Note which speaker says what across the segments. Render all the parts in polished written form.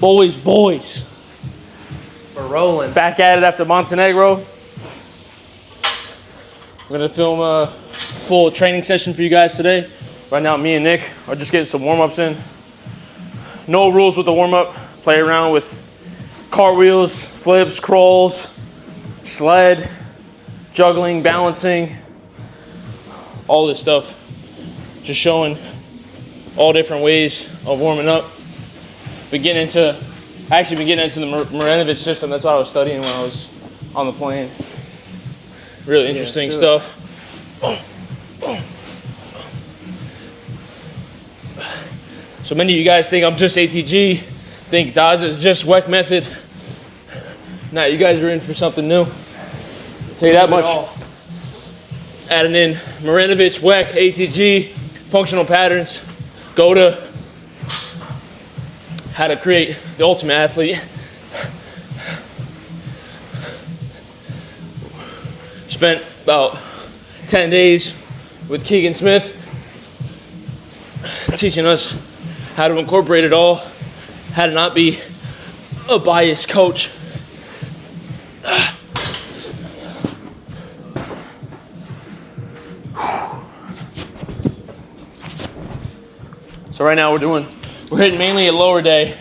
Speaker 1: Boys.
Speaker 2: We're rolling.
Speaker 1: Back at it after Montenegro. We're gonna film a full training session for you guys today. Right now, me and Nick are just getting some warm-ups in. No rules with the warm-up. Play around with cartwheels, flips, crawls, sled, juggling, balancing, all this stuff. Just showing all different ways of warming up. Been getting into the Marinovich system. That's what I was studying when I was on the plane. Really interesting stuff. So many of you guys think I'm just ATG, think Daz is just WEC method. Nah, you guys are in for something new. I'll tell you that much. Adding in Marinovich, WEC, ATG, functional patterns, go to how to create the ultimate athlete. Spent about 10 days with Keegan Smith teaching us how to incorporate it all, how to not be a biased coach. So right now we're hitting mainly a lower day,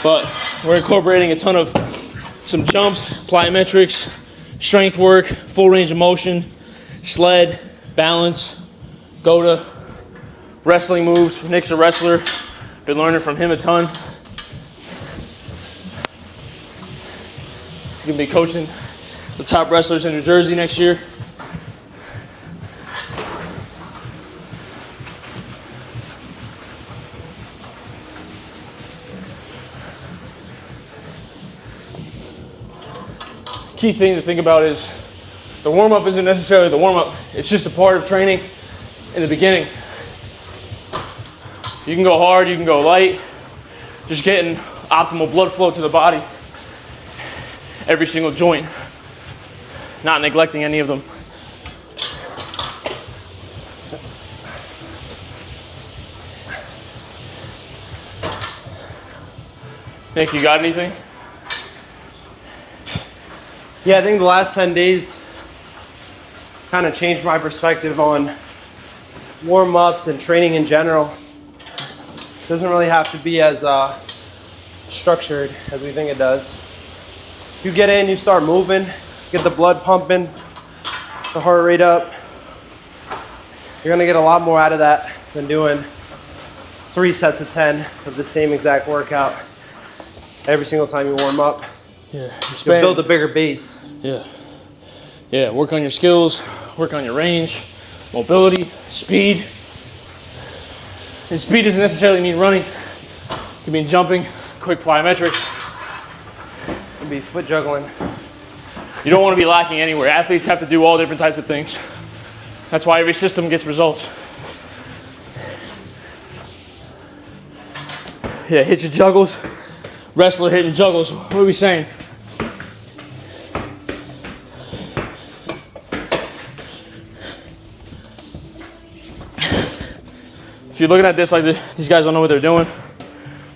Speaker 1: but we're incorporating a ton of some jumps, plyometrics, strength work, full range of motion, sled, balance, go to wrestling moves. Nick's a wrestler. Been learning from him a ton. He's gonna be coaching the top wrestlers in New Jersey next year. Key thing to think about is the warm-up isn't necessarily the warm-up. It's just a part of training in the beginning. You can go hard, you can go light. Just getting optimal blood flow to the body. Every single joint. Not neglecting any of them. Nick, you got anything?
Speaker 2: Yeah, I think the last 10 days kind of changed my perspective on warm-ups and training in general. Doesn't really have to be as structured as we think it does. You get in, you start moving, get the blood pumping, the heart rate up. You're gonna get a lot more out of that than doing 3 sets of 10 of the same exact workout every single time you warm up.
Speaker 1: Yeah,
Speaker 2: you build a bigger base.
Speaker 1: Yeah, work on your skills, work on your range, mobility, speed. And speed doesn't necessarily mean running. It can mean jumping, quick plyometrics.
Speaker 2: It can be foot juggling.
Speaker 1: You don't want to be lacking anywhere. Athletes have to do all different types of things. That's why every system gets results. Yeah, hit your juggles. Wrestler hitting juggles. What are we saying? If you're looking at this like these guys don't know what they're doing,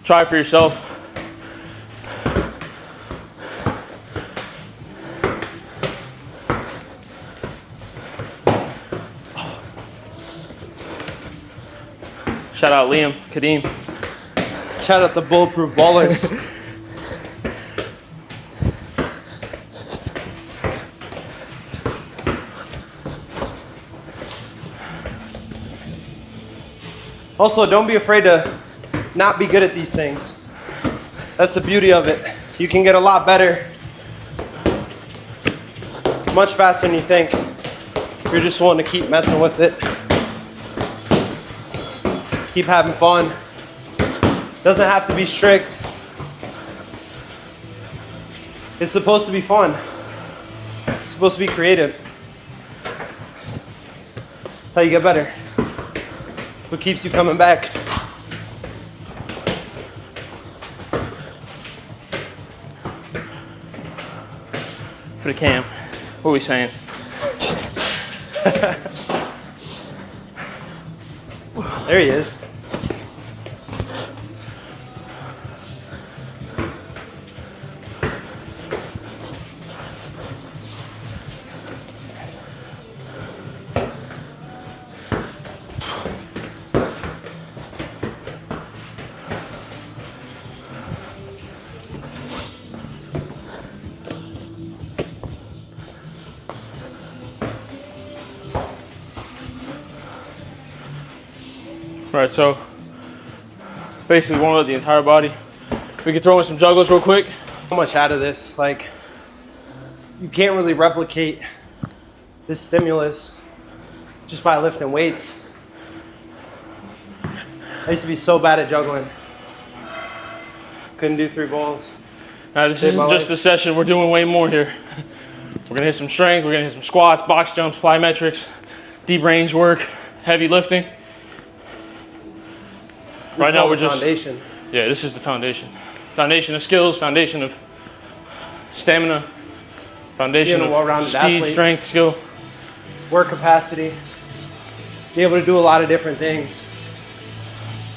Speaker 1: try it for yourself. Shout out Liam, Kadeem.
Speaker 2: Shout out the Bulletproof Ballers. Also, don't be afraid to not be good at these things. That's the beauty of it. You can get a lot better much faster than you think if you're just willing to keep messing with it. Keep having fun. Doesn't have to be strict. It's supposed to be fun. It's supposed to be creative. That's how you get better. What keeps you coming back.
Speaker 1: For the cam, what are we saying?
Speaker 2: There he is.
Speaker 1: Right, so basically warm up the entire body. We can throw in some juggles real quick.
Speaker 2: So much out of this. Like, you can't really replicate this stimulus just by lifting weights. I used to be so bad at juggling. Couldn't do 3 balls.
Speaker 1: Now this isn't just a session, we're doing way more here. We're gonna hit some strength, we're gonna hit some squats, box jumps, plyometrics, deep range work, heavy lifting. Right now we're just,
Speaker 2: foundation.
Speaker 1: Yeah, this is the foundation. Foundation of skills, foundation of stamina, foundation
Speaker 2: Being a
Speaker 1: of
Speaker 2: well-rounded
Speaker 1: speed,
Speaker 2: athlete.
Speaker 1: strength, skill.
Speaker 2: Work capacity. Be able to do a lot of different things.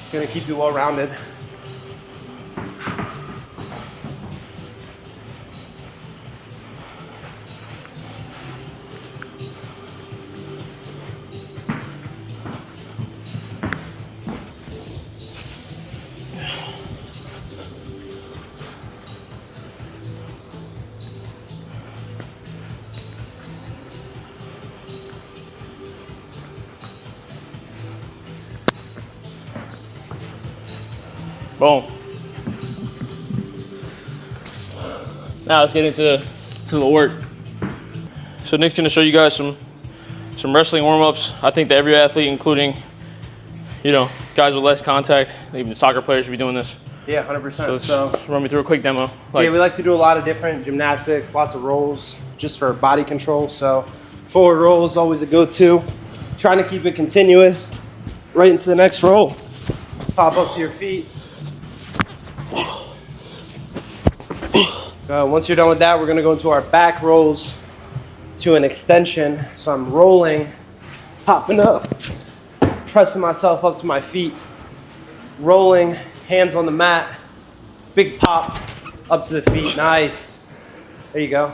Speaker 2: It's gonna keep you well-rounded.
Speaker 1: Boom. Now let's get into the work. So Nick's gonna show you guys some wrestling warm-ups. I think that every athlete, including, you know, guys with less contact, even soccer players should be doing this.
Speaker 2: Yeah, 100%.
Speaker 1: So let's run me through a quick demo.
Speaker 2: Yeah, we like to do a lot of different gymnastics, lots of rolls, just for body control. So forward roll is always a go-to. Trying to keep it continuous, right into the next roll. Pop up to your feet. Once you're done with that, we're gonna go into our back rolls to an extension. So I'm rolling, popping up, pressing myself up to my feet, rolling, hands on the mat, big pop up to the feet, nice. There you go.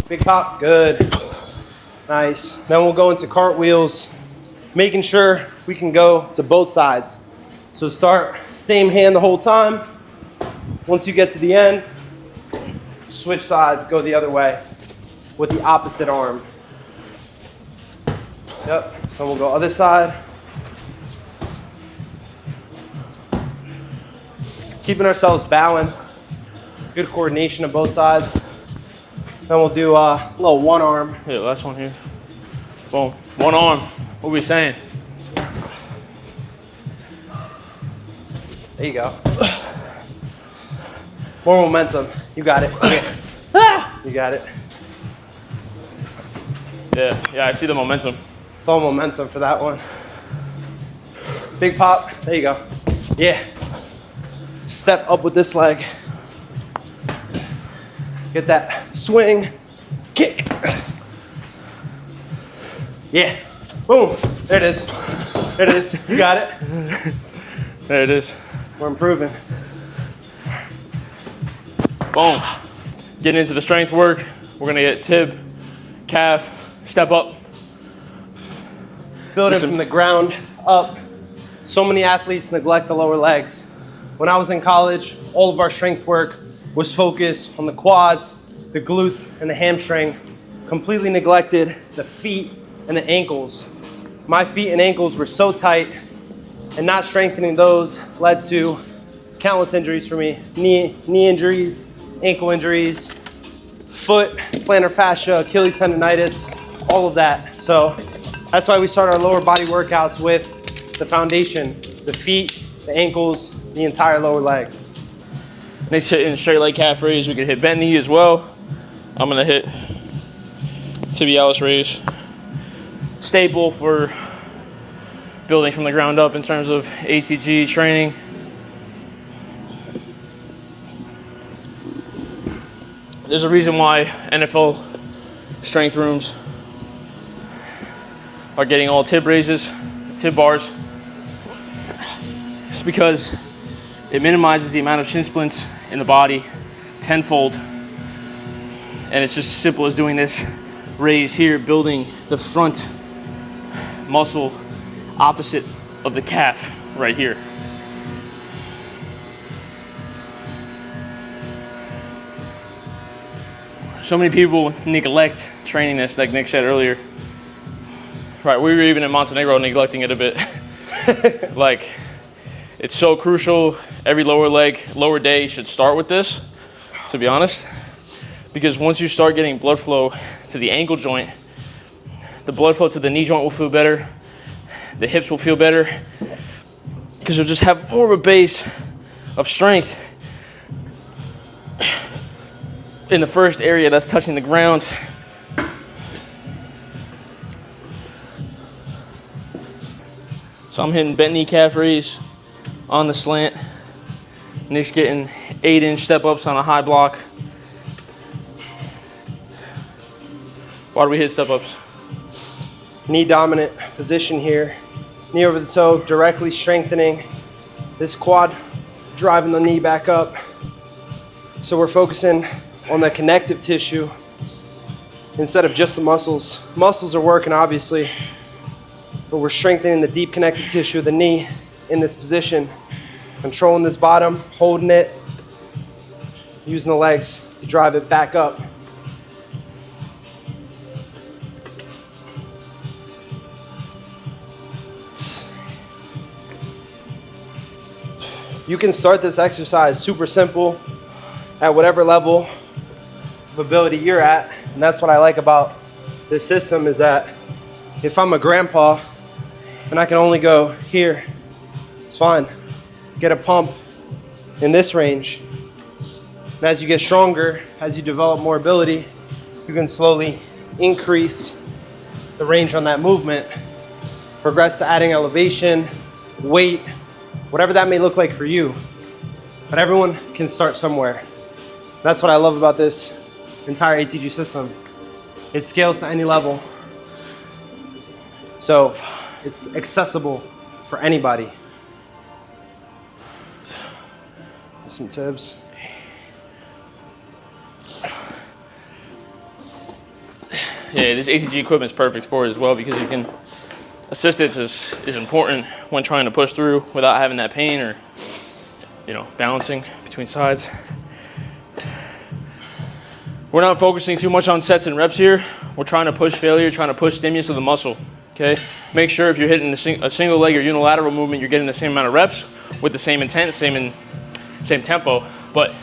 Speaker 2: Big pop, good. Nice. Then we'll go into cartwheels, making sure we can go to both sides. So start same hand the whole time. Once you get to the end, switch sides, go the other way with the opposite arm. Yep, so we'll go other side. Keeping ourselves balanced, good coordination of both sides. Then we'll do a little one arm.
Speaker 1: Yeah, last one here. Boom. One arm. What are we saying?
Speaker 2: There you go. More momentum. You got it. You got it.
Speaker 1: Yeah, I see the momentum.
Speaker 2: It's all momentum for that one. Big pop. There you go. Yeah. Step up with this leg. Get that swing. Kick. Yeah. Boom. There it is. There it is. You got it.
Speaker 1: There it is.
Speaker 2: We're improving.
Speaker 1: Boom. Getting into the strength work. We're gonna get tib, calf, step up.
Speaker 2: Building from the ground up. So many athletes neglect the lower legs. When I was in college, all of our strength work was focused on the quads, the glutes, and the hamstring. Completely neglected the feet and the ankles. My feet and ankles were so tight, and not strengthening those led to countless injuries for me. Knee injuries, ankle injuries, foot, plantar fascia, Achilles tendonitis, all of that. So that's why we start our lower body workouts with the foundation, the feet, the ankles, the entire lower leg.
Speaker 1: Next hit in straight leg calf raise. We can hit bent knee as well. I'm gonna hit tibialis raise. Staple for building from the ground up in terms of ATG training. There's a reason why NFL strength rooms are getting all tib raises, tib bars. It's because it minimizes the amount of shin splints in the body tenfold. And it's just as simple as doing this raise here, building the front muscle opposite of the calf right here. So many people neglect training this, like Nick said earlier. Right, we were even in Montenegro neglecting it a bit. Like, it's so crucial. Every lower day should start with this, to be honest. Because once you start getting blood flow to the ankle joint, the blood flow to the knee joint will feel better. The hips will feel better. Because you'll just have more of a base of strength in the first area that's touching the ground. So I'm hitting bent knee calf raise on the slant. Nick's getting 8-inch step ups on a high block. Why do we hit step ups?
Speaker 2: Knee dominant position here. Knee over the toe, directly strengthening this quad, driving the knee back up. So we're focusing on the connective tissue instead of just the muscles. Muscles are working, obviously, but we're strengthening the deep connective tissue of the knee in this position, controlling this bottom, holding it, using the legs to drive it back up. You can start this exercise super simple at whatever level of ability you're at. And that's what I like about this system, is that if I'm a grandpa and I can only go here, it's fine. Get a pump in this range. And as you get stronger, as you develop more ability, you can slowly increase the range on that movement, progress to adding elevation, weight, whatever that may look like for you. But everyone can start somewhere. That's what I love about this entire ATG system. It scales to any level. So it's accessible for anybody. Some tips.
Speaker 1: Yeah, this ATG equipment is perfect for it as well, because you can assistance is important when trying to push through without having that pain or, balancing between sides. We're not focusing too much on sets and reps here. We're trying to push failure, trying to push stimulus of the muscle, okay? Make sure if you're hitting a single leg or unilateral movement, you're getting the same amount of reps with the same intent, same tempo. But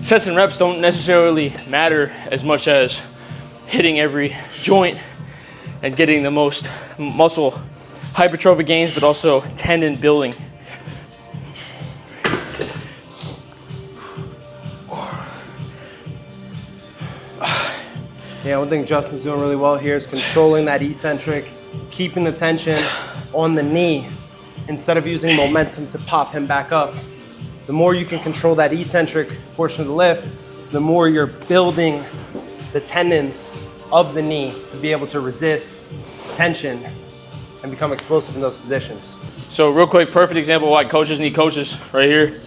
Speaker 1: sets and reps don't necessarily matter as much as hitting every joint and getting the most muscle hypertrophy gains, but also tendon building.
Speaker 2: Yeah, one thing Justin's doing really well here is controlling that eccentric, keeping the tension on the knee instead of using momentum to pop him back up. The more you can control that eccentric portion of the lift, the more you're building the tendons of the knee to be able to resist tension and become explosive in those positions.
Speaker 1: So real quick, perfect example of why coaches need coaches right here.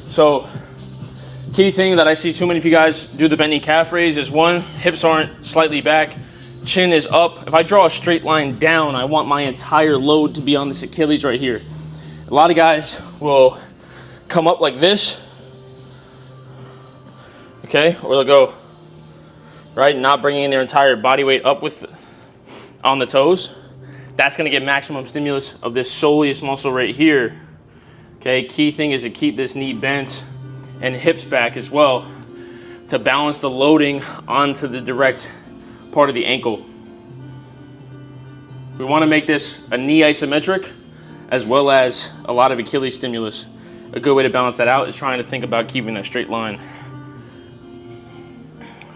Speaker 1: So key thing that I see too many of you guys do the bent knee calf raise is, one, hips aren't slightly back, chin is up. If I draw a straight line down, I want my entire load to be on this Achilles right here. A lot of guys will come up like this, okay, or they'll go right, not bringing their entire body weight up on the toes. That's gonna get maximum stimulus of this soleus muscle right here. Okay, key thing is to keep this knee bent and hips back as well to balance the loading onto the direct part of the ankle. We wanna make this a knee isometric as well as a lot of Achilles stimulus. A good way to balance that out is trying to think about keeping that straight line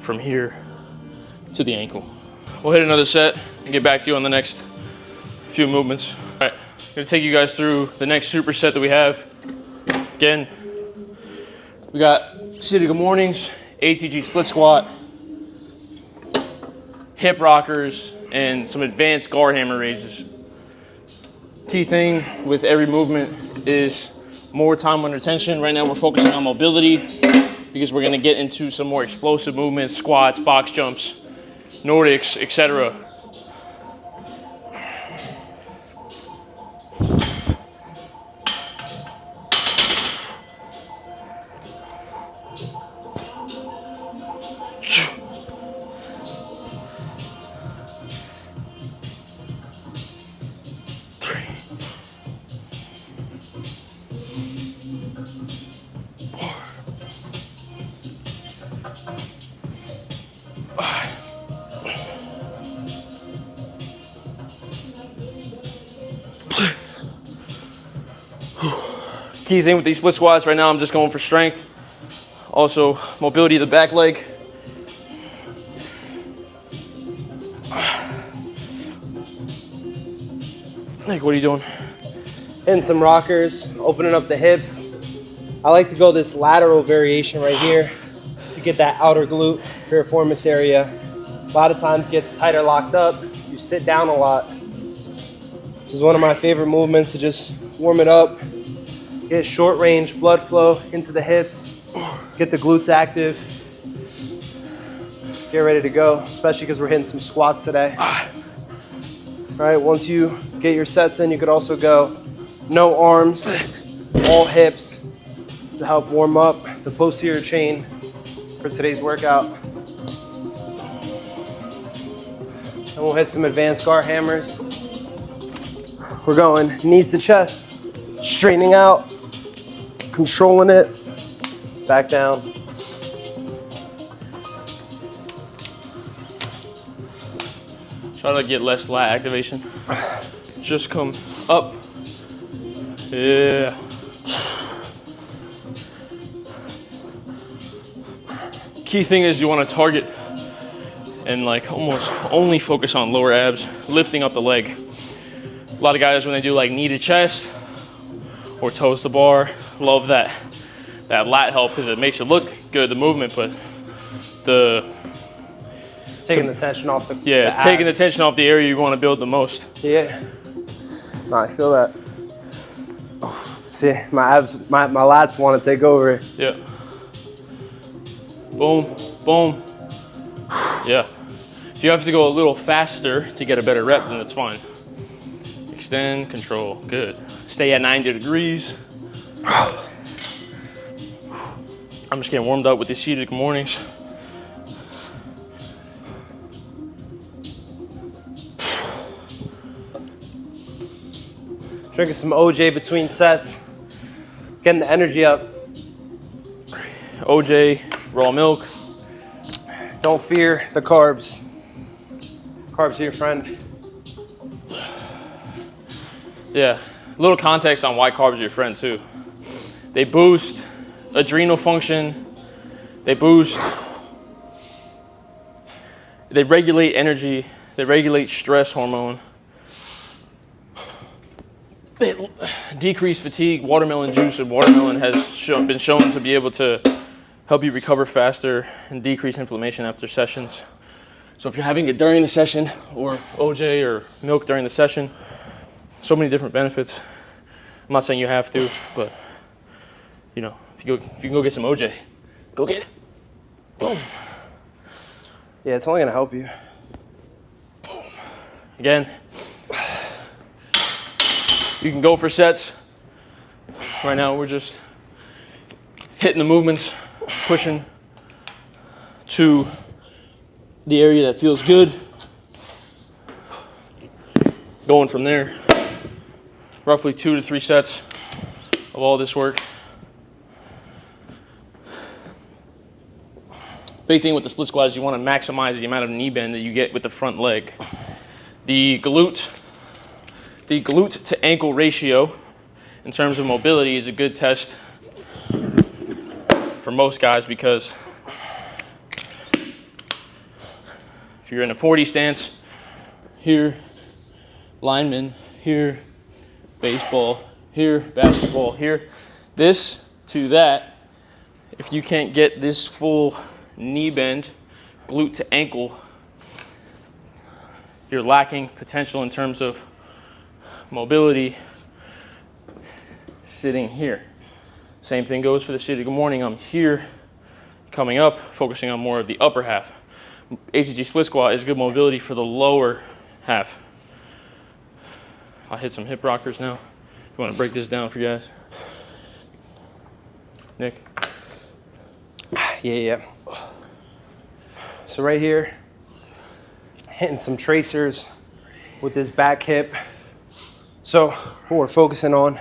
Speaker 1: from here to the ankle. We'll hit another set and get back to you on the next few movements. All right, I'm gonna take you guys through the next superset that we have. Again, we got seated good mornings, ATG split squat, hip rockers, and some advanced guard hammer raises. Key thing with every movement is more time under tension. Right now we're focusing on mobility because we're gonna get into some more explosive movements, squats, box jumps, Nordics, etc. Three. Key thing with these split squats right now, I'm just going for strength. Also, mobility of the back leg. Nick, what are you doing?
Speaker 2: Hitting some rockers, opening up the hips. I like to go this lateral variation right here to get that outer glute piriformis area. A lot of times gets tighter locked up. You sit down a lot. This is one of my favorite movements to just warm it up, get short range blood flow into the hips, get the glutes active, get ready to go, especially because we're hitting some squats today. All right, once you get your sets in, you could also go no arms, all hips to help warm up the posterior chain for today's workout. And we'll hit some advanced guard hammers. We're going knees to chest, straightening out, controlling it, back down.
Speaker 1: Try to get less lat activation. Just come up. Yeah. Key thing is you want to target and like almost only focus on lower abs, lifting up the leg. A lot of guys, when they do like knee to chest or toes to bar, love that lat help because it makes it look good, the movement, but
Speaker 2: It's taking the tension off the
Speaker 1: it's taking the tension off the area you want to build the most.
Speaker 2: Yeah. No, I feel that. See, my abs, my lats want to take over.
Speaker 1: Yeah. Boom, boom. Yeah. If you have to go a little faster to get a better rep, then that's fine. Extend, control, good. Stay at 90 degrees. I'm just getting warmed up with these seated mornings.
Speaker 2: Drinking some OJ between sets, getting the energy up.
Speaker 1: OJ, raw milk.
Speaker 2: Don't fear the carbs. Carbs are your friend.
Speaker 1: Yeah, a little context on why carbs are your friend too. They boost adrenal function. They regulate energy. They regulate stress hormone. They decrease fatigue. Watermelon juice and watermelon has been shown to be able to help you recover faster and decrease inflammation after sessions. So if you're having it during the session or OJ or milk during the session, so many different benefits. I'm not saying you have to, but you know, if you can go get some OJ, go get it. Boom.
Speaker 2: Yeah, it's only gonna help you.
Speaker 1: Again, you can go for sets. Right now we're just hitting the movements, pushing to the area that feels good. Going from there. Roughly 2 to 3 sets of all this work. Big thing with the split squat is you want to maximize the amount of knee bend that you get with the front leg. The glute to ankle ratio in terms of mobility is a good test for most guys because if you're in a 40 stance, here, lineman, here, baseball, here, basketball, here, this to that, if you can't get this full knee bend, glute to ankle, you're lacking potential in terms of mobility sitting here. Same thing goes for the seated good morning. I'm here, coming up, focusing on more of the upper half. ACG split squat is good mobility for the lower half. I'll hit some hip rockers now. You want to break this down for you guys? Nick?
Speaker 2: Yeah. So right here, hitting some tracers with this back hip. So what we're focusing on,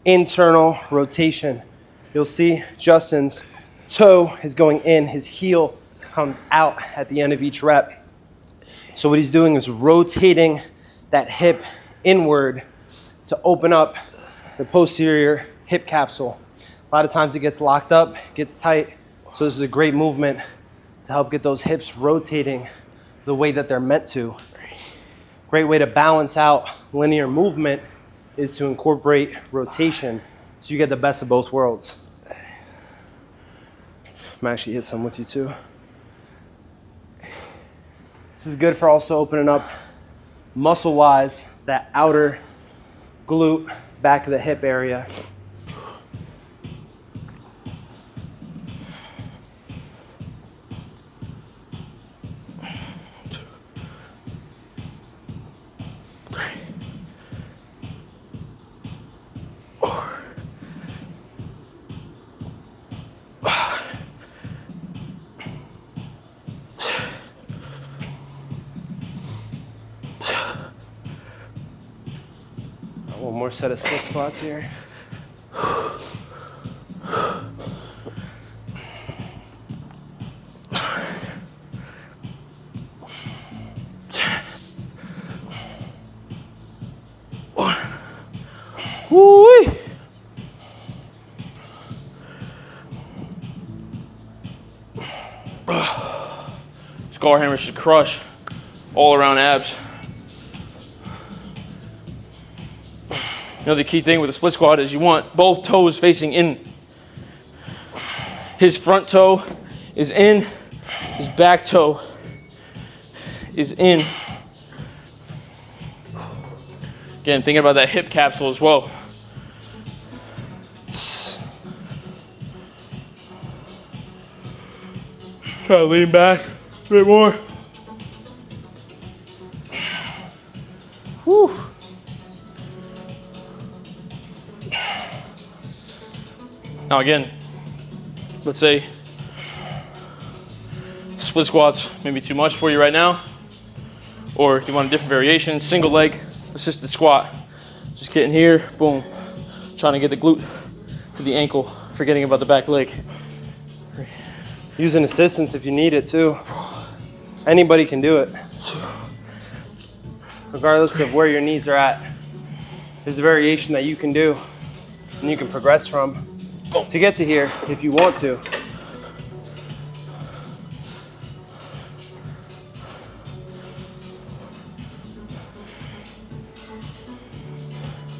Speaker 2: internal rotation. You'll see Justin's toe is going in, his heel comes out at the end of each rep. So what he's doing is rotating that hip inward to open up the posterior hip capsule. A lot of times it gets locked up, gets tight. So this is a great movement to help get those hips rotating the way that they're meant to. Great way to balance out linear movement is to incorporate rotation so you get the best of both worlds. I'm actually hit some with you too. This is good for also opening up muscle-wise that outer glute, back of the hip area. One more set of split squats here.
Speaker 1: Woo-wee. Scar hammer should crush all around abs. You know, the key thing with a split squat is you want both toes facing in. His front toe is in, his back toe is in. Again, thinking about that hip capsule as well. Try to lean back a bit more. Whew. Now again, let's say split squats may be too much for you right now, or you want a different variation, single leg assisted squat. Just getting here, boom, trying to get the glute to the ankle, forgetting about the back leg.
Speaker 2: Using assistance if you need it too. Anybody can do it. Regardless of where your knees are at, there's a variation that you can do and you can progress from to get to here if you want to.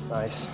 Speaker 2: Nice.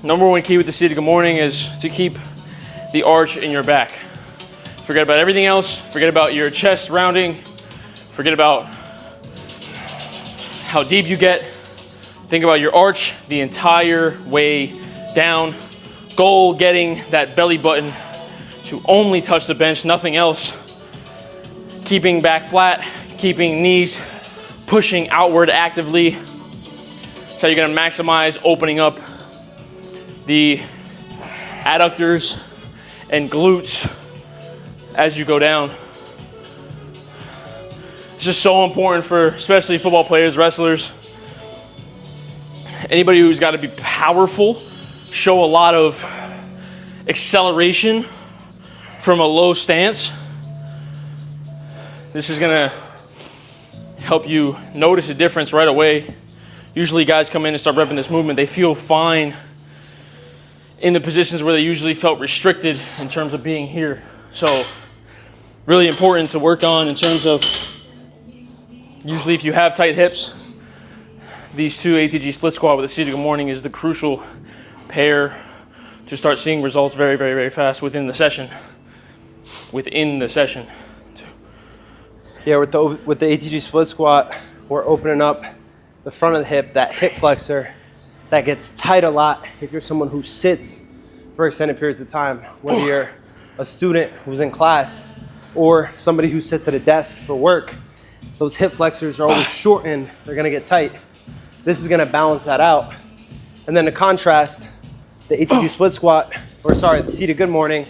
Speaker 1: Number one key with the seated good morning is to keep the arch in your back. Forget about everything else. Forget about your chest rounding. Forget about how deep you get. Think about your arch the entire way down. Goal, getting that belly button to only touch the bench, nothing else. Keeping back flat, keeping knees pushing outward actively. That's how you're gonna maximize opening up the adductors and glutes as you go down. It's just so important for especially football players, wrestlers, anybody who's got to be powerful, show a lot of acceleration from a low stance. This is gonna help you notice a difference right away. Usually guys come in and start repping this movement, they feel fine in the positions where they usually felt restricted in terms of being here. So really important to work on in terms of, usually if you have tight hips, these two ATG split squat with a seated good morning is the crucial pair to start seeing results very, very, very fast within the session.
Speaker 2: Yeah, with the ATG split squat, we're opening up the front of the hip, that hip flexor that gets tight a lot if you're someone who sits for extended periods of time, whether you're a student who's in class or somebody who sits at a desk for work. those hip flexors are always shortened, they're gonna get tight. This is gonna balance that out. And then to contrast, the ATG split squat, or sorry, the seated good morning,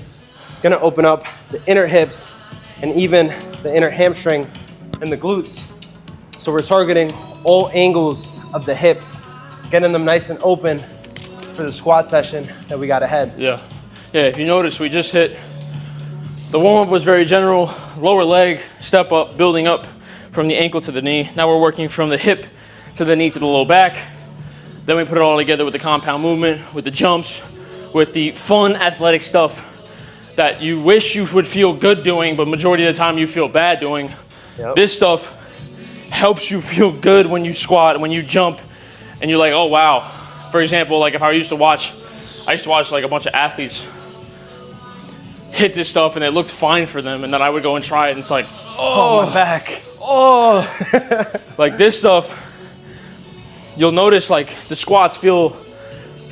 Speaker 2: is gonna open up the inner hips and even the inner hamstring and the glutes. So we're targeting all angles of the hips, getting them nice and open for the squat session that we got ahead.
Speaker 1: Yeah. Yeah, if you notice, we just hit, the warm-up was very general, lower leg, step up, building up from the ankle to the knee. Now we're working from the hip to the knee to the low back. Then we put it all together with the compound movement, with the jumps, with the fun athletic stuff that you wish you would feel good doing, but majority of the time you feel bad doing.
Speaker 2: Yep.
Speaker 1: This stuff helps you feel good when you squat, when you jump, and you're like, oh wow. For example, like if I used to watch like a bunch of athletes hit this stuff and it looked fine for them, and then I would go and try it and it's like,
Speaker 2: Oh, my back.
Speaker 1: oh. Like this stuff, you'll notice like the squats feel,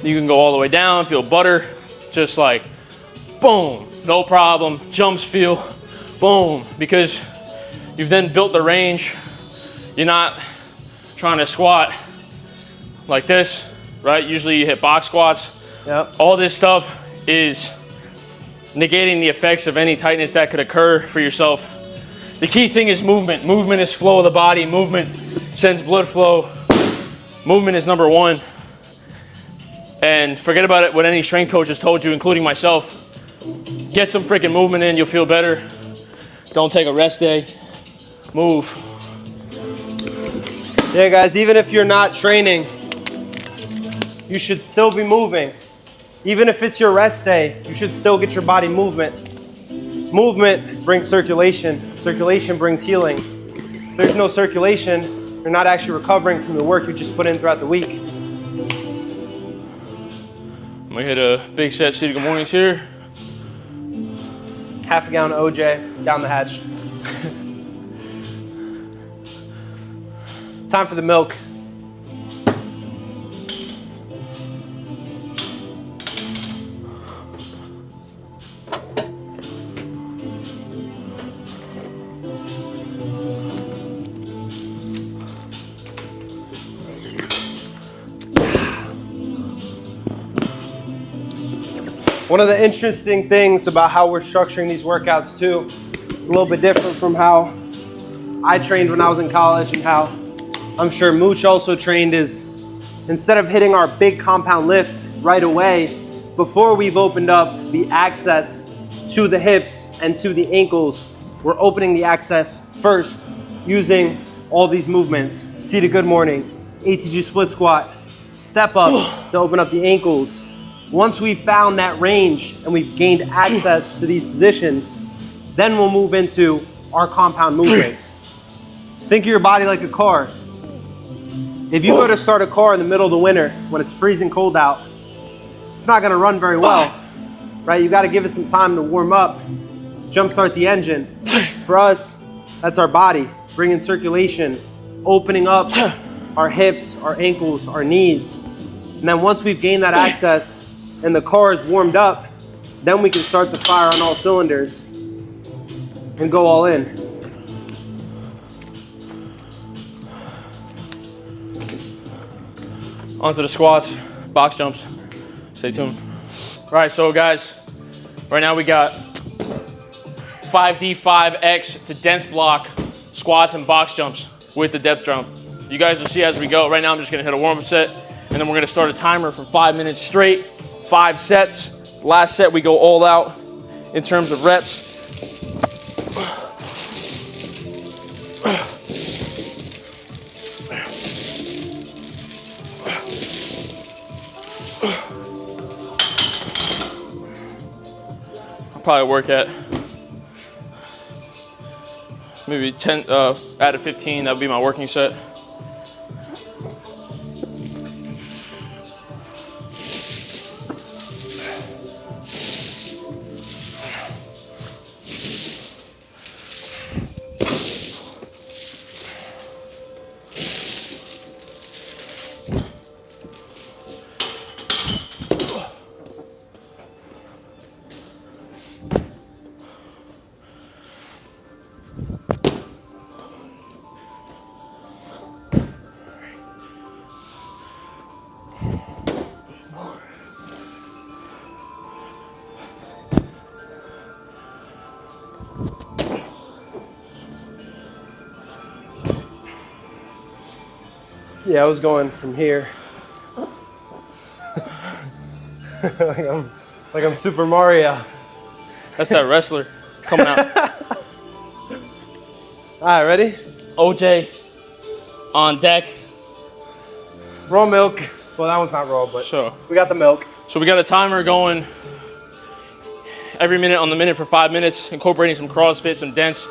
Speaker 1: you can go all the way down, feel butter, just like boom, no problem. Jumps feel boom, because you've then built the range. You're not trying to squat like this, right? Usually you hit box squats.
Speaker 2: Yep.
Speaker 1: All this stuff is negating the effects of any tightness that could occur for yourself. The key thing is movement. Movement is flow of the body. Movement sends blood flow. Movement is number one. And forget about it, what any strength coach has told you, including myself. Get some freaking movement in, you'll feel better. Don't take a rest day. Move.
Speaker 2: Yeah, guys, even if you're not training, you should still be moving. Even if it's your rest day, you should still get your body movement. Movement brings circulation. Circulation brings healing. If there's no circulation, you're not actually recovering from the work you just put in throughout the week.
Speaker 1: I'm gonna hit a big set seated good mornings here.
Speaker 2: Half a gallon of OJ, down the hatch. Time for the milk. One of the interesting things about how we're structuring these workouts too, it's a little bit different from how I trained when I was in college and how I'm sure Mooch also trained, is instead of hitting our big compound lift right away, before we've opened up the access to the hips and to the ankles, we're opening the access first using all these movements. Seated good morning, ATG split squat, step ups to open up the ankles. Once we've found that range and we've gained access to these positions, then we'll move into our compound movements. Think of your body like a car. If you go to start a car in the middle of the winter when it's freezing cold out, it's not gonna run very well, right? You gotta give it some time to warm up, jumpstart the engine. For us, that's our body, bringing circulation, opening up our hips, our ankles, our knees. And then once we've gained that access and the car is warmed up, then we can start to fire on all cylinders and go all in.
Speaker 1: Onto the squats, box jumps. Stay tuned. All right, so guys, right now we got 5D, 5X to dense block squats and box jumps with the depth jump. You guys will see as we go. Right now I'm just gonna hit a warm-up set, and then we're gonna start a timer for 5 minutes straight, 5 sets. Last set we go all out in terms of reps. I'll probably work at maybe 10 out of 15. That would be my working set.
Speaker 2: Yeah, I was going from here. like I'm Super Mario.
Speaker 1: That's that wrestler coming out.
Speaker 2: All right, ready?
Speaker 1: OJ on deck.
Speaker 2: Raw milk. Well, that one's not raw, but
Speaker 1: Sure.
Speaker 2: we got the milk.
Speaker 1: So we got a timer going every minute on the minute for 5 minutes, incorporating some CrossFit, some dense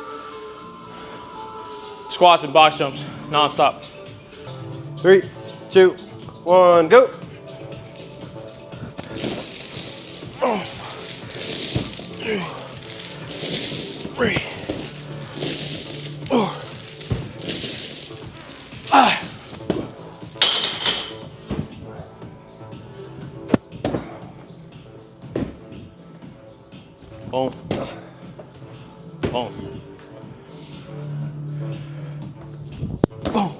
Speaker 1: squats and box jumps, non-stop.
Speaker 2: 3, 2, 1, go.
Speaker 1: Oh. 2, 3, 4, 5. Boom. Boom. Boom.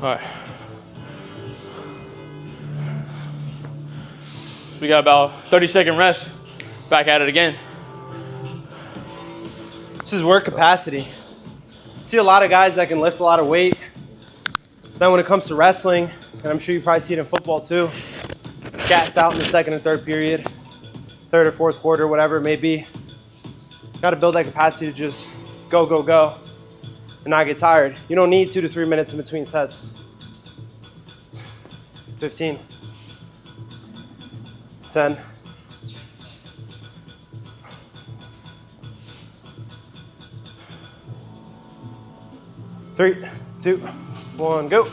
Speaker 1: All right. We got about 30-second rest. Back at it again.
Speaker 2: This is work capacity. See a lot of guys that can lift a lot of weight. Then when it comes to wrestling, and I'm sure you probably see it in football too, gassed out in the second and third period, third or fourth quarter, whatever it may be. Got to build that capacity to just go, go, go, and not get tired. You don't need 2 to 3 minutes in between sets. 15, 10. Three, 2, 1, go.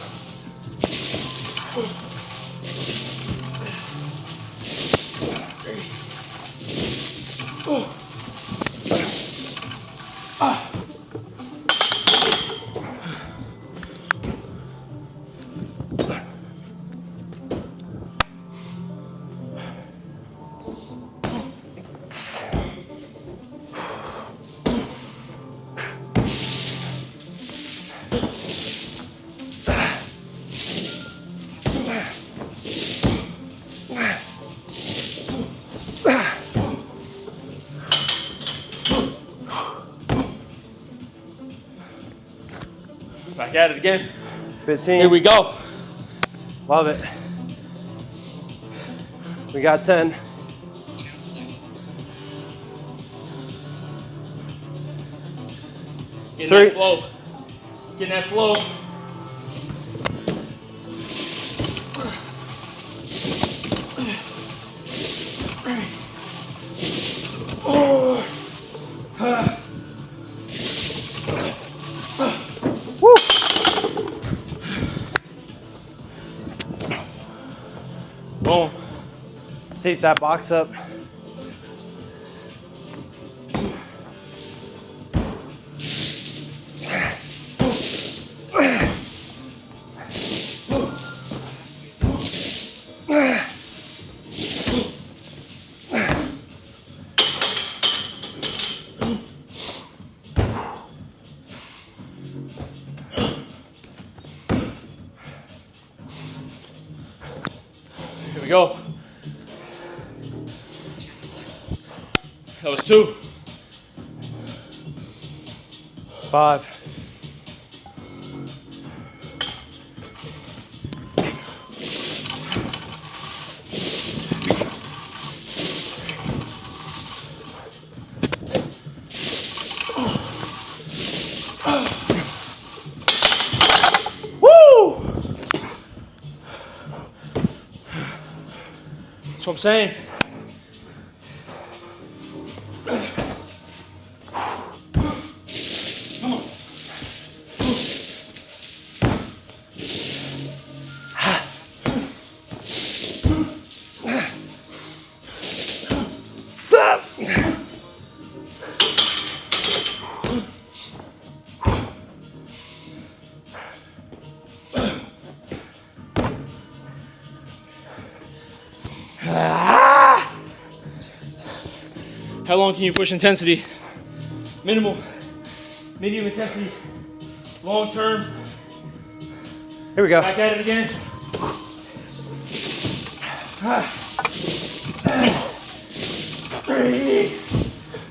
Speaker 1: Back at it again.
Speaker 2: 15.
Speaker 1: Here we go.
Speaker 2: Love it. We got 10.
Speaker 1: Getting
Speaker 2: 3.
Speaker 1: that flow. Getting that flow.
Speaker 2: Woo.
Speaker 1: Boom.
Speaker 2: Tape that box up.
Speaker 1: Here we go. That was 2.
Speaker 2: 5.
Speaker 1: Woo! That's what I'm saying. Come on. How long can you push intensity? Minimal, medium intensity, long term.
Speaker 2: Here we go.
Speaker 1: Back at it again.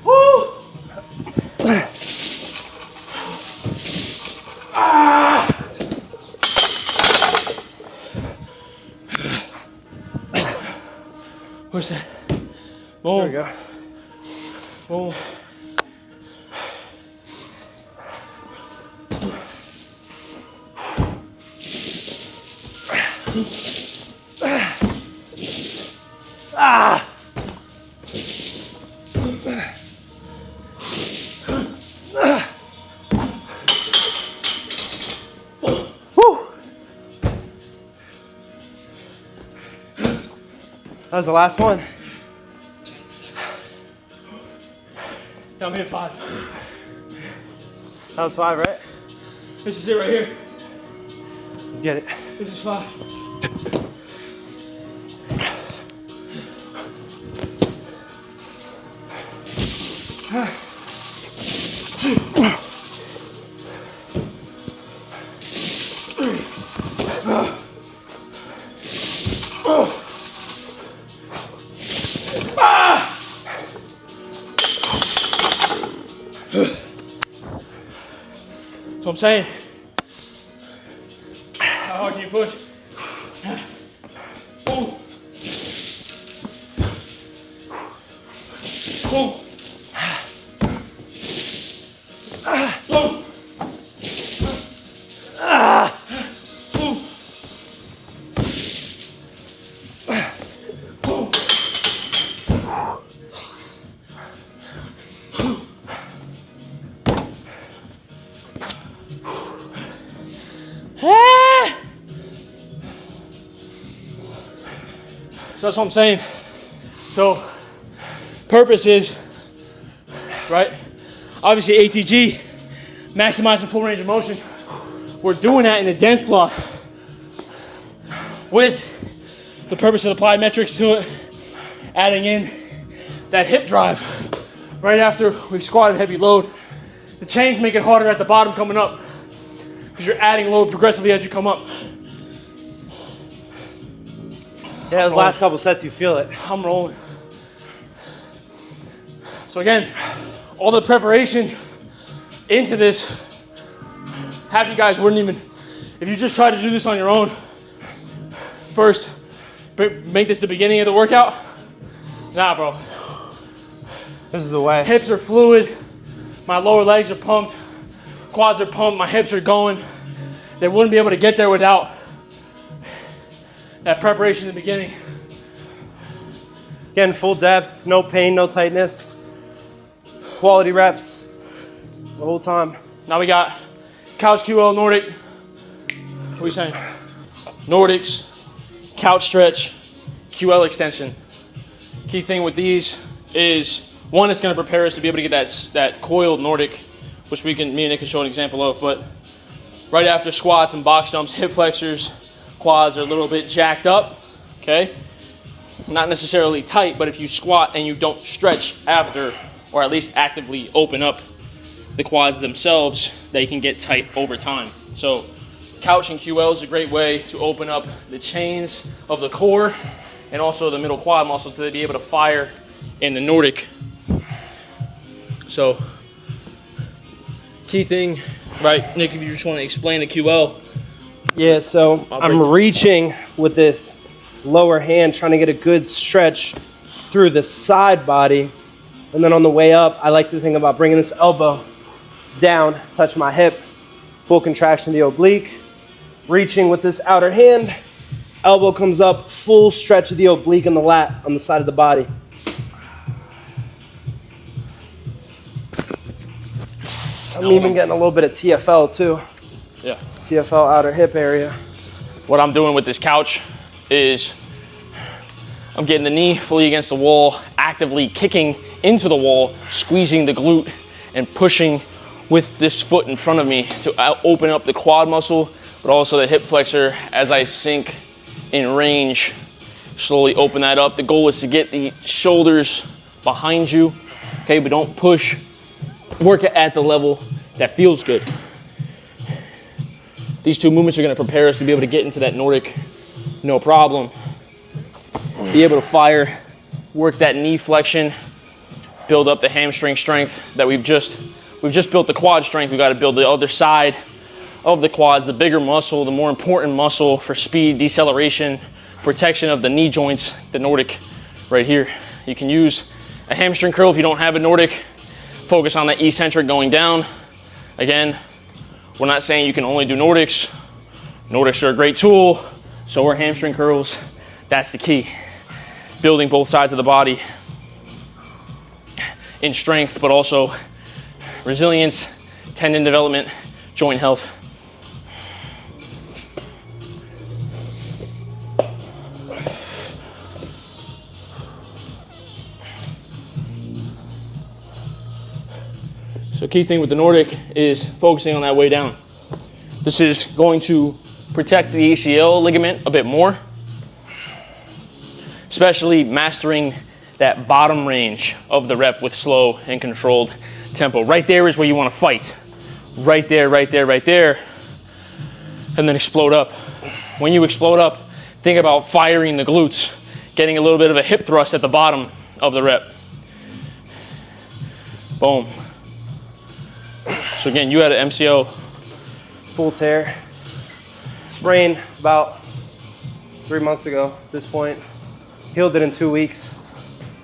Speaker 1: Woo! Push that. Boom.
Speaker 2: There we go.
Speaker 1: Boom.
Speaker 2: Woo. That was the last one.
Speaker 1: Now I'm hitting 5.
Speaker 2: That was 5, right?
Speaker 1: This is it right here.
Speaker 2: Let's get it.
Speaker 1: This is 5. So I'm saying, how hard can you push? Boom. Boom. Boom. Boom. Boom. So that's what I'm saying. So purpose is, right? Obviously ATG, maximizing full range of motion. We're doing that in a dense block with the purpose of the plyometrics to it, adding in that hip drive right after we've squatted heavy load. The chains make it harder at the bottom coming up because you're adding load progressively as you come up.
Speaker 2: Yeah, those last couple sets, you feel it.
Speaker 1: I'm rolling. So again, all the preparation into this, half you guys wouldn't even, if you just try to do this on your own, first, make this the beginning of the workout. Nah, bro.
Speaker 2: This is the way.
Speaker 1: Hips are fluid, my lower legs are pumped, quads are pumped, my hips are going. They wouldn't be able to get there without that preparation in the beginning.
Speaker 2: Again, full depth, no pain, no tightness. Quality reps the whole time.
Speaker 1: Now we got couch QL Nordic. What are you saying? Nordics, couch stretch, QL extension. Key thing with these is, one, it's gonna prepare us to be able to get that coiled Nordic, which me and Nick can show an example of, but right after squats and box jumps, hip flexors, quads are a little bit jacked up, okay? Not necessarily tight, but if you squat and you don't stretch after, or at least actively open up the quads themselves, they can get tight over time. So couch and QL is a great way to open up the chains of the core and also the middle quad muscle to be able to fire in the Nordic. So key thing, right, Nick, if you just want to explain the QL.
Speaker 2: Yeah, so I'm reaching with this lower hand, trying to get a good stretch through the side body. And then on the way up, I like to think about bringing this elbow down, touch my hip, full contraction of the oblique, reaching with this outer hand, elbow comes up, full stretch of the oblique and the lat on the side of the body. I'm even getting a little bit of TFL too.
Speaker 1: Yeah.
Speaker 2: TFL outer hip area.
Speaker 1: What I'm doing with this couch is I'm getting the knee fully against the wall, actively kicking into the wall, squeezing the glute and pushing with this foot in front of me to open up the quad muscle, but also the hip flexor as I sink in range. Slowly open that up. The goal is to get the shoulders behind you okay? But don't push, work at the level that feels good. These two movements are gonna prepare us to be able to get into that Nordic, no problem. Be able to fire, work that knee flexion, build up the hamstring strength that we've just built the quad strength. We've got to build the other side of the quads, the bigger muscle, the more important muscle for speed, deceleration, protection of the knee joints, the Nordic right here. You can use a hamstring curl if you don't have a Nordic. Focus on that eccentric going down. Again, we're not saying you can only do Nordics. Nordics are a great tool, so are hamstring curls. That's the key. Building both sides of the body in strength, but also resilience, tendon development, joint health. So key thing with the Nordic is focusing on that way down. This is going to protect the ACL ligament a bit more, especially mastering that bottom range of the rep with slow and controlled tempo. Right there is where you want to fight. Right there, right there, right there. And then explode up. When you explode up, think about firing the glutes, getting a little bit of a hip thrust at the bottom of the rep. Boom. So again, you had an MCL.
Speaker 2: Full tear. Sprained about 3 months ago at this point. Healed it in 2 weeks.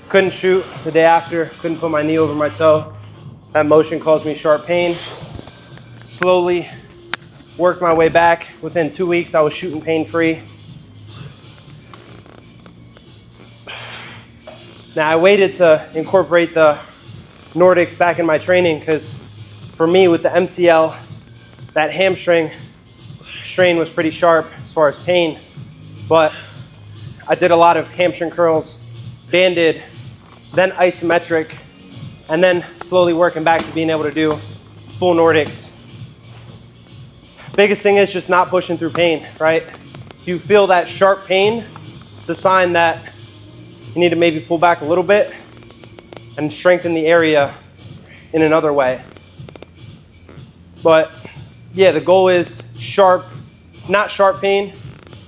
Speaker 2: Couldn't shoot the day after. Couldn't put my knee over my toe. That motion caused me sharp pain. Slowly worked my way back. Within 2 weeks, I was shooting pain-free. Now, I waited to incorporate the Nordics back in my training because for me, with the MCL, that hamstring strain was pretty sharp as far as pain. But I did a lot of hamstring curls, banded, then isometric, and then slowly working back to being able to do full Nordics. Biggest thing is just not pushing through pain, right? If you feel that sharp pain, it's a sign that you need to maybe pull back a little bit and strengthen the area in another way. But yeah, the goal is sharp, not sharp pain.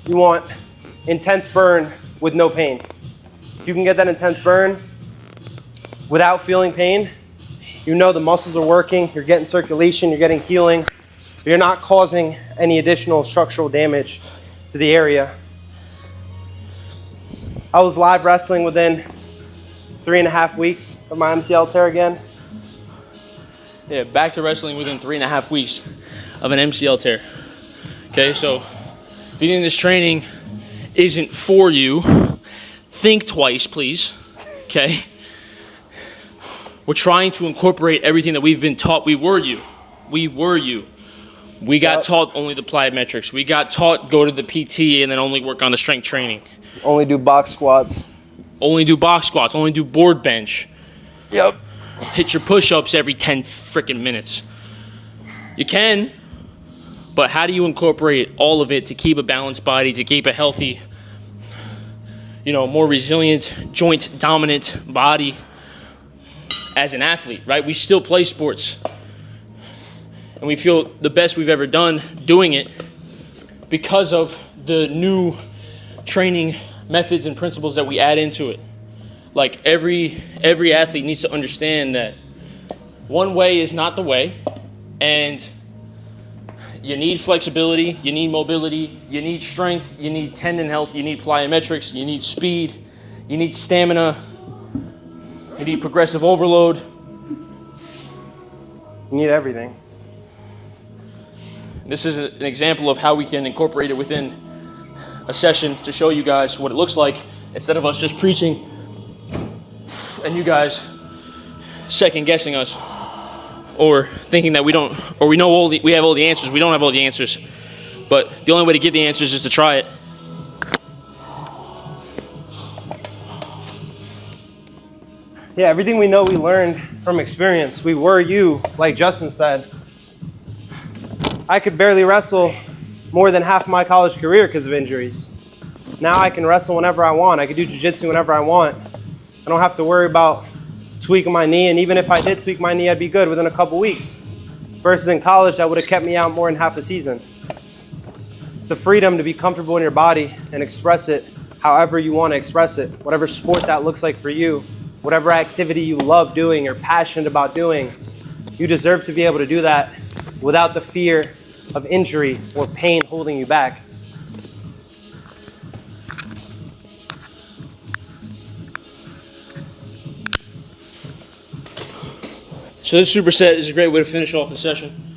Speaker 2: You want intense burn with no pain. If you can get that intense burn without feeling pain, you know the muscles are working, you're getting circulation, you're getting healing, but you're not causing any additional structural damage to the area. I was live wrestling within 3.5 weeks of my MCL tear again.
Speaker 1: Yeah, back to wrestling within 3.5 weeks of an MCL tear. Okay, so if you think this training isn't for you, think twice, please. Okay? We're trying to incorporate everything that we've been taught. We were you. We got taught only the plyometrics. We got taught go to the PT and then only work on the strength training.
Speaker 2: Only do box squats.
Speaker 1: Only do box squats. Only do board bench.
Speaker 2: Yep.
Speaker 1: Hit your push-ups every 10 freaking minutes. You can, but how do you incorporate all of it to keep a balanced body, to keep a healthy, more resilient, joint-dominant body as an athlete, right? We still play sports, and we feel the best we've ever done doing it because of the new training methods and principles that we add into it. Like every athlete needs to understand that one way is not the way, and you need flexibility, you need mobility, you need strength, you need tendon health, you need plyometrics, you need speed, you need stamina, you need progressive overload.
Speaker 2: You need everything.
Speaker 1: This is an example of how we can incorporate it within a session to show you guys what it looks like instead of us just preaching and you guys second guessing us or thinking that we have all the answers. We don't have all the answers, but the only way to get the answers is to try it.
Speaker 2: Yeah, everything we know we learned from experience. We were you, like Justin said. I could barely wrestle more than half my college career because of injuries. Now I can wrestle whenever I want. I can do jiu-jitsu whenever I want. I don't have to worry about tweaking my knee, and even if I did tweak my knee, I'd be good within a couple weeks. Versus in college, that would have kept me out more than half a season. It's the freedom to be comfortable in your body and express it however you want to express it. Whatever sport that looks like for you, whatever activity you love doing or passionate about doing, you deserve to be able to do that without the fear of injury or pain holding you back.
Speaker 1: So this superset is a great way to finish off the session.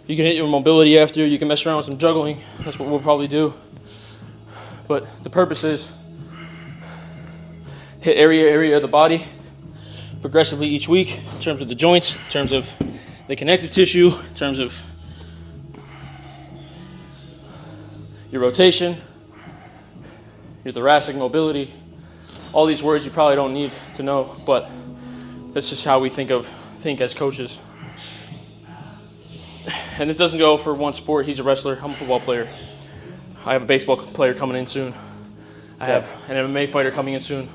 Speaker 1: You can hit your mobility after, you can mess around with some juggling. That's what we'll probably do. But the purpose is hit area of the body progressively each week in terms of the joints, in terms of the connective tissue, in terms of your rotation, your thoracic mobility. All these words you probably don't need to know, but that's just how we think as coaches. And this doesn't go for one sport. He's a wrestler. I'm a football player. I have a baseball player coming in soon. I have an MMA fighter coming in soon.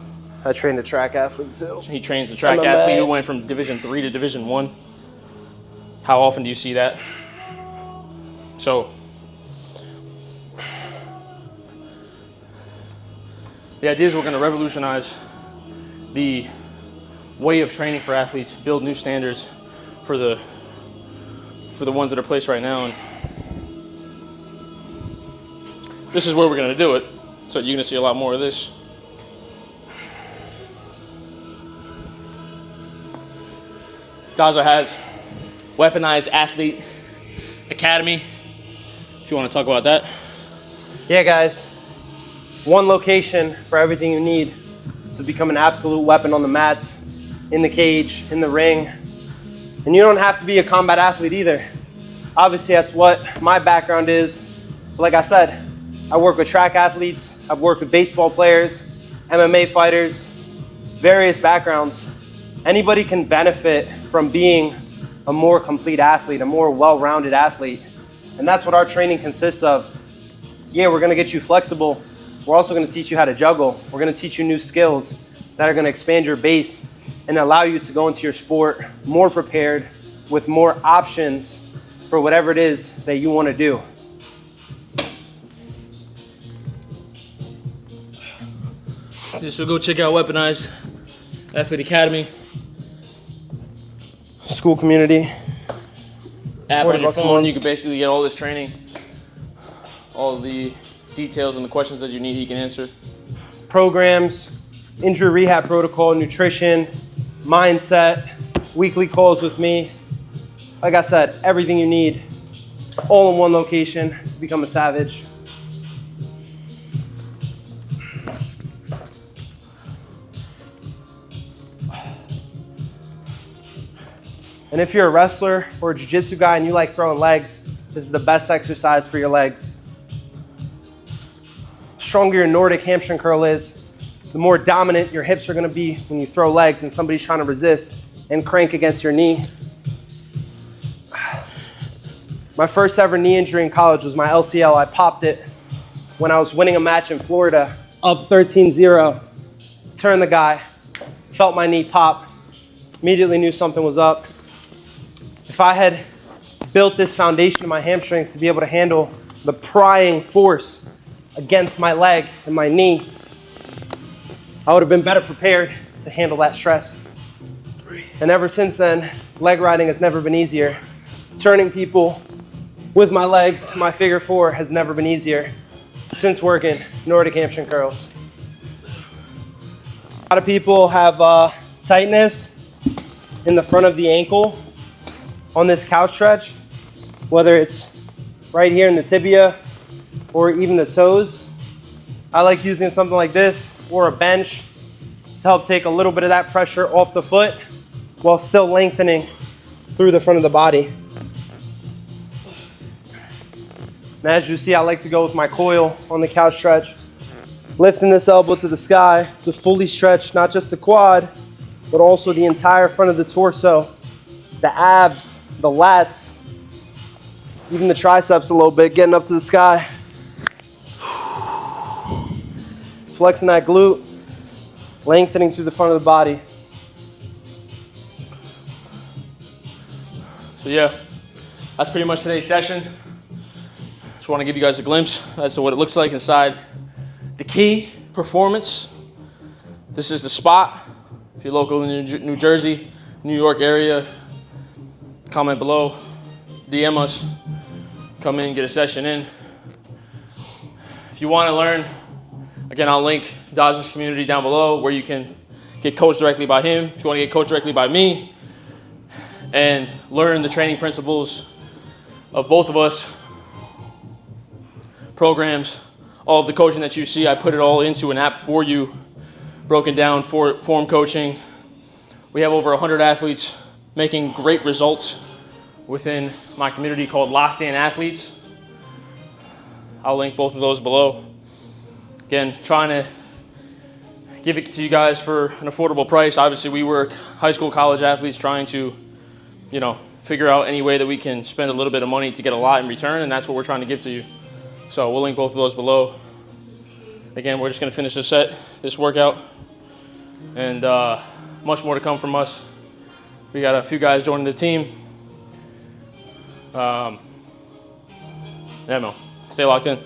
Speaker 2: I trained a track athlete too.
Speaker 1: He trains a track
Speaker 2: MMA.
Speaker 1: athlete who went from Division 3 to Division 1. How often do you see that? So, the idea is we're going to revolutionize the way of training for athletes, build new standards for the ones that are placed right now. And this is where we're going to do it. So you're going to see a lot more of this. Daza has Weaponized Athlete Academy, if you want to talk about that.
Speaker 2: Yeah, guys. One location for everything you need to become an absolute weapon on the mats, in the cage, in the ring. And you don't have to be a combat athlete either. Obviously, that's what my background is. But like I said, I work with track athletes, I've worked with baseball players, MMA fighters, various backgrounds. Anybody can benefit from being a more complete athlete, a more well-rounded athlete. And that's what our training consists of. Yeah, we're gonna get you flexible. We're also gonna teach you how to juggle. We're gonna teach you new skills that are gonna expand your base and allow you to go into your sport more prepared with more options for whatever it is that you wanna do.
Speaker 1: So go check out Weaponized Athlete Academy.
Speaker 2: School community.
Speaker 1: App on your
Speaker 2: $40 a
Speaker 1: phone,
Speaker 2: month.
Speaker 1: you can basically get all this training, all the details and the questions that you need he can answer.
Speaker 2: Programs, injury rehab protocol, nutrition, mindset, weekly calls with me. Like I said, everything you need, all in one location to become a savage. And if you're a wrestler or a jiu-jitsu guy and you like throwing legs, this is the best exercise for your legs. The stronger your Nordic hamstring curl is, the more dominant your hips are gonna be when you throw legs and somebody's trying to resist and crank against your knee. My first ever knee injury in college was my LCL. I popped it when I was winning a match in Florida, up 13-0. Turned the guy, felt my knee pop, immediately knew something was up. If I had built this foundation in my hamstrings to be able to handle the prying force against my leg and my knee, I would have been better prepared to handle that stress. And ever since then, leg riding has never been easier. Turning people with my legs, my figure four, has never been easier since working Nordic hamstring curls. A lot of people have tightness in the front of the ankle on this couch stretch, whether it's right here in the tibia or even the toes. I like using something like this or a bench to help take a little bit of that pressure off the foot while still lengthening through the front of the body. And as you see, I like to go with my coil on the couch stretch, lifting this elbow to the sky to fully stretch not just the quad, but also the entire front of the torso, the abs, the lats, even the triceps a little bit, getting up to the sky. Flexing that glute, lengthening through the front of the body.
Speaker 1: So yeah, that's pretty much today's session. Just want to give you guys a glimpse as to what it looks like inside the Key Performance. This is the spot. If you're local in New Jersey, New York area, comment below, DM us, come in, get a session in. If you want to learn, again, I'll link Dawson's community down below where you can get coached directly by him. If you want to get coached directly by me and learn the training principles of both of us, programs, all of the coaching that you see, I put it all into an app for you, broken down for form coaching. We have over 100 athletes making great results within my community called Locked In Athletes. I'll link both of those below. Again, trying to give it to you guys for an affordable price. Obviously, we work high school, college athletes trying to, figure out any way that we can spend a little bit of money to get a lot in return, and that's what we're trying to give to you. So we'll link both of those below. Again, we're just gonna finish this workout, and much more to come from us. We got a few guys joining the team. Yeah, man, stay locked in.